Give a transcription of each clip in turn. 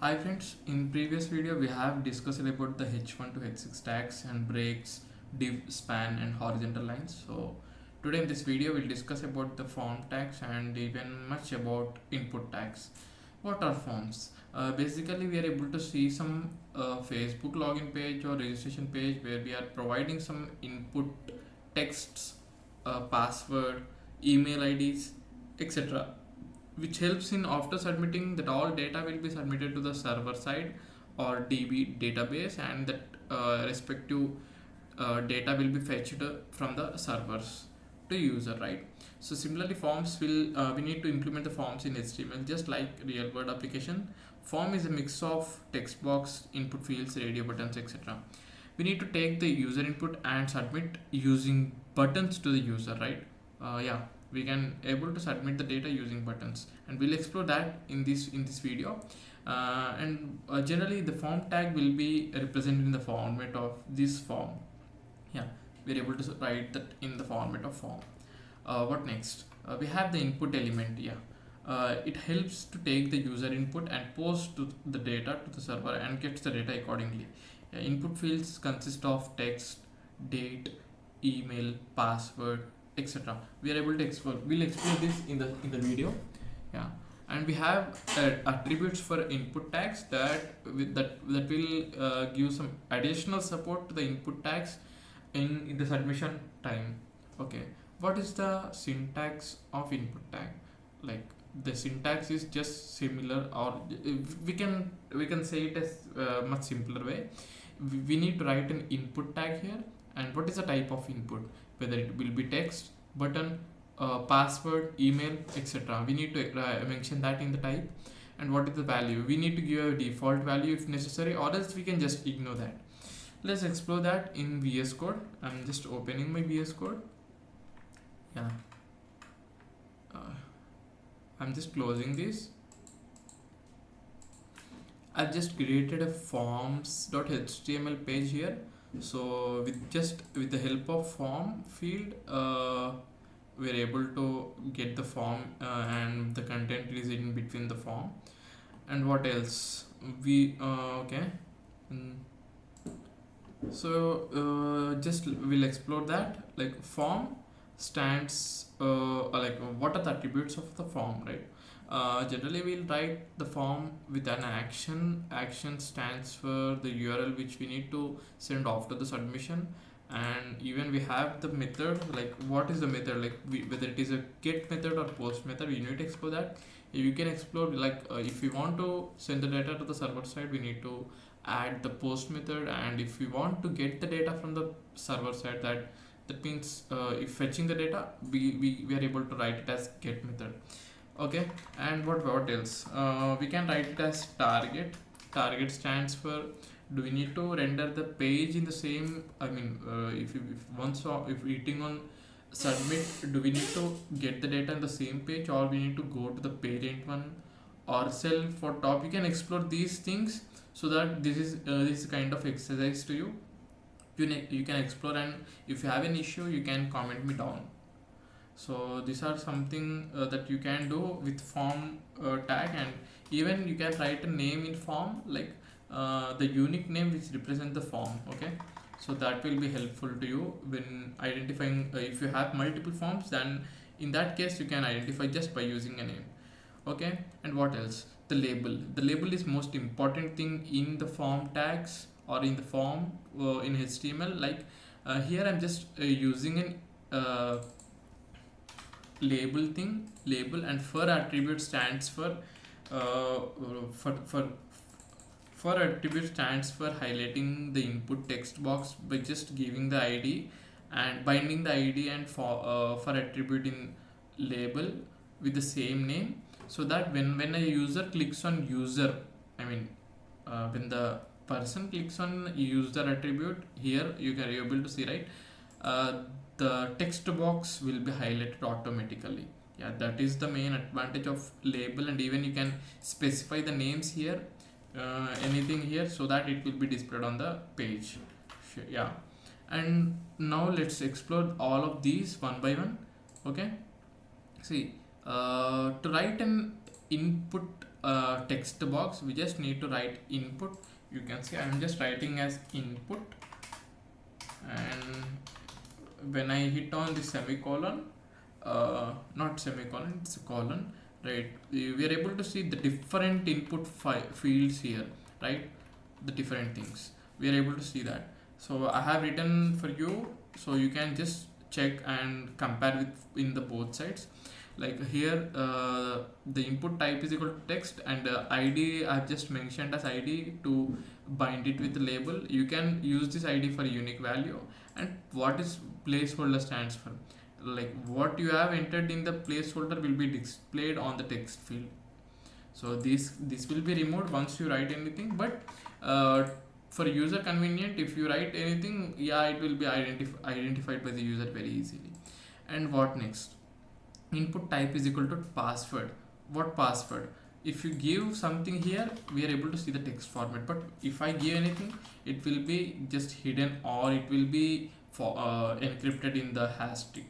Hi friends, in previous video we have discussed about the H1 to H6 tags and breaks, div, span and horizontal lines. So today in this video we'll discuss about the form tags and even much about input tags. What are forms? Basically we are able to see some Facebook login page or registration page where we are providing some input texts, password, email IDs, etc, which helps in after submitting that all data will be submitted to the server side or DB database, and that respective data will be fetched from the servers to user, right? So similarly forms will we need to implement the forms in HTML just like real world application. Form is a mix of text box, input fields, radio buttons, etc. We need to take the user input and submit using buttons to the user, right? Yeah, we can able to submit the data using buttons, and we'll explore that in this video. And generally the form tag will be represented in the format of this form. Yeah, we're able to write that in the format of form. What next? We have the input element. Yeah, it helps to take the user input and post to the data to the server and gets the data accordingly. Input fields consist of text, date, email, password, etc. We are able to explore. We'll explore this in the video. Yeah, and we have attributes for input tags that will give some additional support to the input tags in the submission time. Okay, what is the syntax of input tag? Like the syntax is just similar, or we can say it as much simpler way. We need to write an input tag here, and what is the type of input, whether it will be text, button, password, email, etc. We need to mention that in the type. And what is the value? We need to give a default value if necessary, or else we can just ignore that. Let's explore that in VS Code. I'm just opening my VS Code. Yeah, uh, I'm just closing this. I've just created a forms.html page here. So with the help of form field, we're able to get the form, and the content is in between the form. And what else? We okay. Mm. So just we'll explore that. Like form stands like what are the attributes of the form, right? Generally we'll write the form with an action. Action stands for the URL which we need to send after the submission. And even we have the method, like what is the method, like whether it is a get method or post method, we need to explore that. You can explore, like if we want to send the data to the server side, we need to add the post method, and if we want to get the data from the server side, that means if fetching the data, we are able to write it as get method. Okay, and what else? We can write it as target. Target stands for, do we need to render the page in the same, I mean if hitting on submit, do we need to get the data in the same page, or we need to go to the parent one or cell for top? You can explore these things, so that this is kind of exercise to you. You can explore, and if you have an issue you can comment me down. So these are something that you can do with form tag. And even you can write a name in form, like the unique name which represents the form. Okay, so that will be helpful to you when identifying. If you have multiple forms, then in that case you can identify just by using a name. Okay, and what else? The label is most important thing in the form tags or in the form in HTML. Like here I'm just using an label, and for attribute stands for uh, for for for attribute stands for highlighting the input text box by just giving the ID and binding the ID, and for attribute in label with the same name, so that when a user clicks on user, I mean when the person clicks on user attribute, here you're able to see, right? uh, the text box will be highlighted automatically. Yeah, that is the main advantage of label. And even you can specify the names here, anything here, so that it will be displayed on the page. Sure, yeah. And now let's explore all of these one by one. Okay, see, to write an input text box, we just need to write input. You can see I'm just writing as input, and when I hit on the semicolon, not semicolon, it's a colon, right? We are able to see the different input fields here, right? The different things we are able to see that. So I have written for you, so you can just check and compare with in the both sides. Like here, the input type is equal to text, and id I've just mentioned as id to bind it with the label. You can use this id for unique value. And what is placeholder stands for, like what you have entered in the placeholder will be displayed on the text field. So this will be removed once you write anything, but for user convenient, if you write anything, yeah, it will be identified by the user very easily. And what next? Input type is equal to password. What password? If you give something here, we are able to see the text format, but if I give anything, it will be just hidden, or it will be encrypted in the hash key.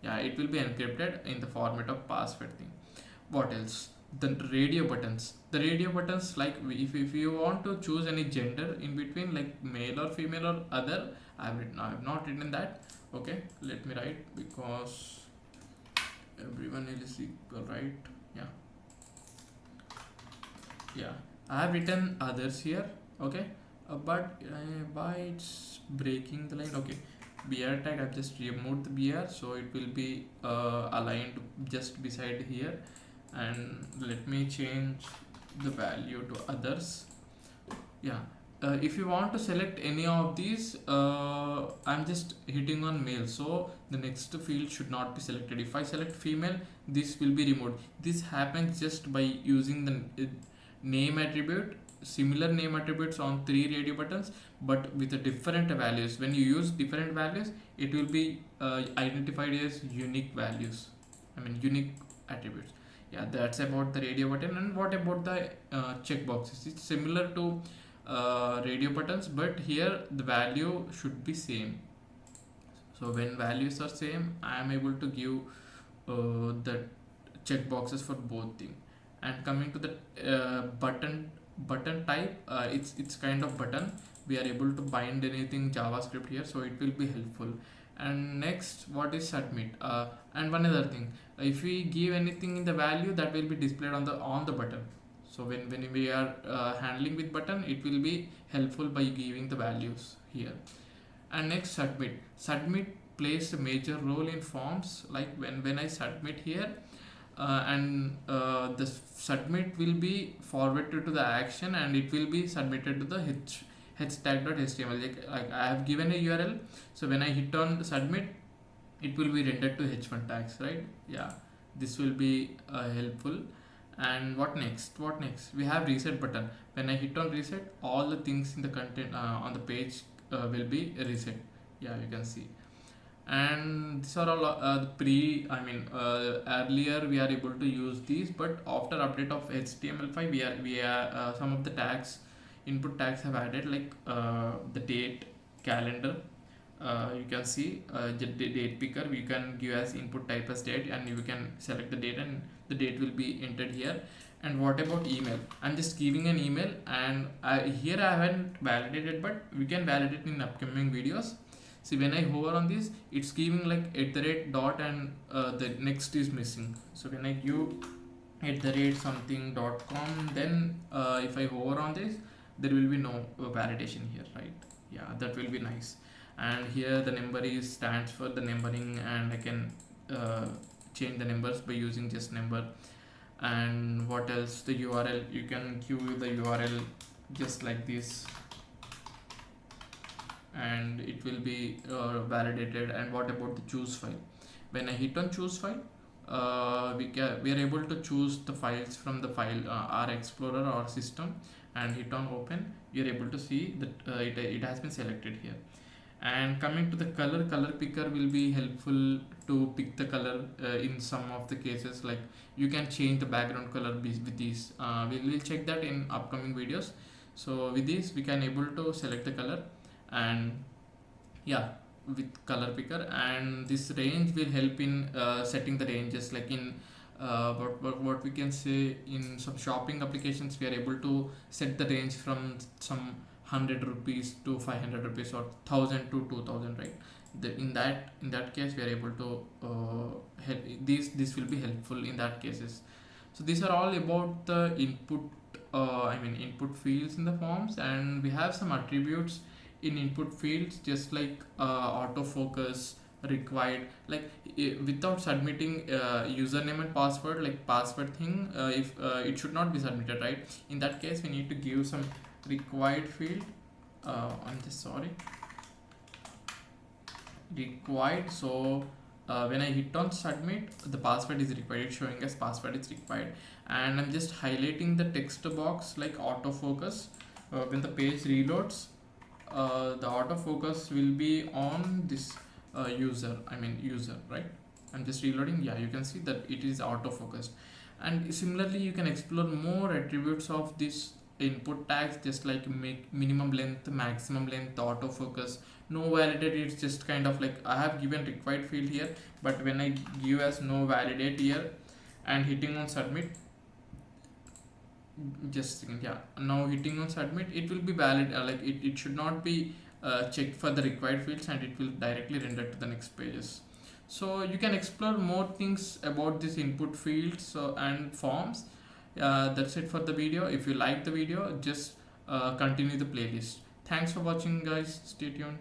Yeah, it will be encrypted in the format of password thing. What else? The radio buttons. The radio buttons, like if you want to choose any gender in between, like male or female or other, I have not written that. Okay, let me write, because everyone is equal, right? Yeah, yeah, I have written others here. Okay, but why it's breaking the line? Okay, br tag, I've just removed the br, so it will be aligned just beside here. And let me change the value to others. Yeah, if you want to select any of these, I'm just hitting on male, so the next field should not be selected. If I select female, this will be removed. This happens just by using the name attribute, similar name attributes on 3 radio buttons, but with a different values. When you use different values, it will be identified as unique values, I mean unique attributes. Yeah, that's about the radio button. And what about the checkboxes? It's similar to radio buttons, but here the value should be same. So when values are same, I am able to give the checkboxes for both things. And coming to the button type, it's kind of button. We are able to bind anything JavaScript here, so it will be helpful. And next, what is submit? And one other thing, if we give anything in the value, that will be displayed on the button. So when we are handling with button, it will be helpful by giving the values here. And next, submit plays a major role in forms. Like when I submit here, the submit will be forwarded to the action, and it will be submitted to the h-tag.html. Like I have given a URL, so when I hit on submit, it will be rendered to h1 tags, right? Yeah, this will be helpful. And what next? We have reset button. When I hit on reset, all the things in the content on the page will be reset. Yeah, you can see. And these are all earlier we are able to use these, but after update of HTML5, we are some of the tags, input tags have added, like the date, calendar. You can see the date picker, we can give as input type as date, and you can select the date, and the date will be entered here. And what about email? I'm just giving an email, and here I haven't validated, but we can validate in upcoming videos. See, when I hover on this, it's giving like @ and the next is missing. So when I give @something.com, then if I hover on this, there will be no validation here, right? Yeah, that will be nice. And here the number stands for the numbering, and I can change the numbers by using just number. And what else? The URL, you can give the URL just like this, and it will be validated. And what about the choose file? When I hit on choose file, we are able to choose the files from the file our explorer or system, and hit on open. You are able to see that it has been selected here. And coming to the color picker will be helpful to pick the color in some of the cases. Like you can change the background color with these. We'll check that in upcoming videos. So with this, we can able to select the color, and yeah, with color picker. And this range will help in setting the ranges, like in but what we can say, in some shopping applications we are able to set the range from some 100 rupees to 500 rupees or 1000 to 2000, right? In that case we are able to help. This will be helpful in that cases. So these are all about the input, input fields in the forms, and we have some attributes in input fields, just like autofocus, required, like without submitting username and password, like password thing, if it should not be submitted, right? In that case we need to give some required field. I'm just sorry, required. So when I hit on submit, the password is required. It's showing as password is required, and I'm just highlighting the text box like autofocus. When the page reloads, the autofocus will be on this user, right? I'm just reloading. Yeah, you can see that it is autofocused. And similarly, you can explore more attributes of this input tags, just like make minimum length, maximum length, autofocus, no validate. It's just kind of like I have given required field here, but when I give as no validate here and hitting on submit, just a second, yeah, now hitting on submit, it will be valid, it should not be checked for the required fields, and it will directly render to the next pages. So you can explore more things about this input fields and forms. That's it for the video. If you like the video, just continue the playlist. Thanks for watching, guys. Stay tuned.